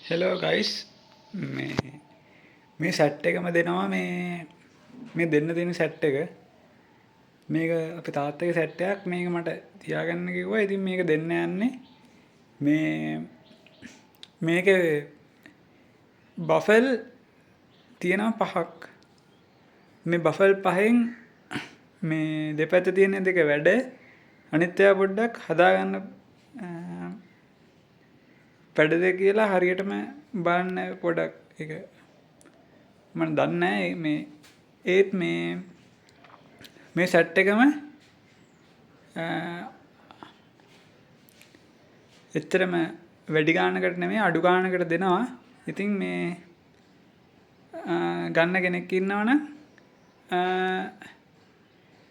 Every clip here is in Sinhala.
හෙලෝ ගයිස් මේ සැට් එකම දෙනවා මේ දෙන්න තියෙන සැට් එක මේක අපේ තාත්තගේ සැට් එකක් මේක මට තියාගන්න කිව්වා. ඉතින් මේක දෙන්න යන්නේ මේකේ බෆල් තියෙනවා 5ක්. මේ බෆල් 5න් මේ දෙපැත්ත තියෙන දෙක වැඩ අනිත් ඒවා පොඩ්ඩක් හදාගන්න වැඩද කියලා හරියටම බලන්න පොඩක් ඒක මම දන්නේ නැහැ මේ ඒත් මේ සෙට් එකම එච්චරම වැඩි ගානකට නෙමෙයි අඩු ගානකට දෙනවා. ඉතින් මේ ගන්න කෙනෙක් ඉන්නවනම්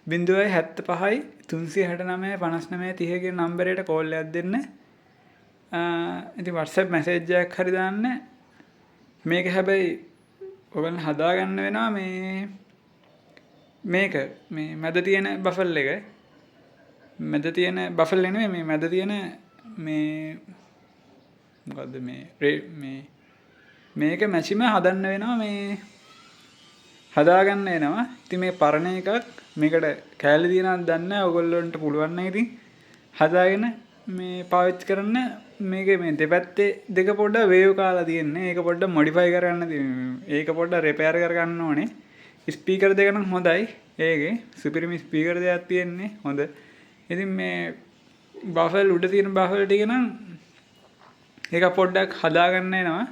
075 369 59 30 කියන නම්බරයට කෝල් එකක් දෙන්න. ඉතින් WhatsApp message එකක් හරි දාන්න. මේක හැබැයි ඔයගොල්ලන් හදාගන්න වෙනවා මේක මේ මැද තියෙන බෆල් එක. මැද තියෙන බෆල් නෙමෙයි මේ මැද තියෙන මේ මොකද්ද මේක මැචිම හදන්න වෙනවා මේ හදාගන්න වෙනවා. ඉතින් මේ පරණ එකක් මේකට කැලේ දිනනක් දන්නේ නැහැ. ඔයගොල්ලන්ට පුළුවන් නම් ඉතින් හදාගෙන මේ පාවිච්චි කරන්න. මේකේ මේ දෙපැත්තේ දෙක පොඩ්ඩක් වේව් කාලා තියෙන්නේ. ඒක පොඩ්ඩක් මොඩිෆයි කරන්න තියෙන්නේ. ඒක පොඩ්ඩක් රිපෙයාර් කරගන්න ඕනේ. ස්පීකර් දෙක නම් හොඳයි. ඒකේ සුපිරිම ස්පීකර් දෙකක් තියෙන්නේ. හොඳ. ඉතින් මේ බෆල් උඩ තියෙන බෆල් ටික නම් ඒක පොඩ්ඩක් හදාගන්න එනවා.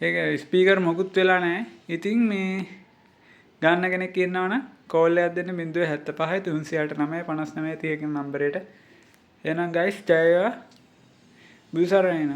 ඒක ස්පීකර් මොකුත් වෙලා නැහැ. ඉතින් මේ ගන්න කෙනෙක් ඉන්නවනම් කෝල් එකක් දෙන්න 075 369 59 30 කියන නම්බරයට. එහෙනම් ගයිස් ජය වේවා. බුදුසරණයි.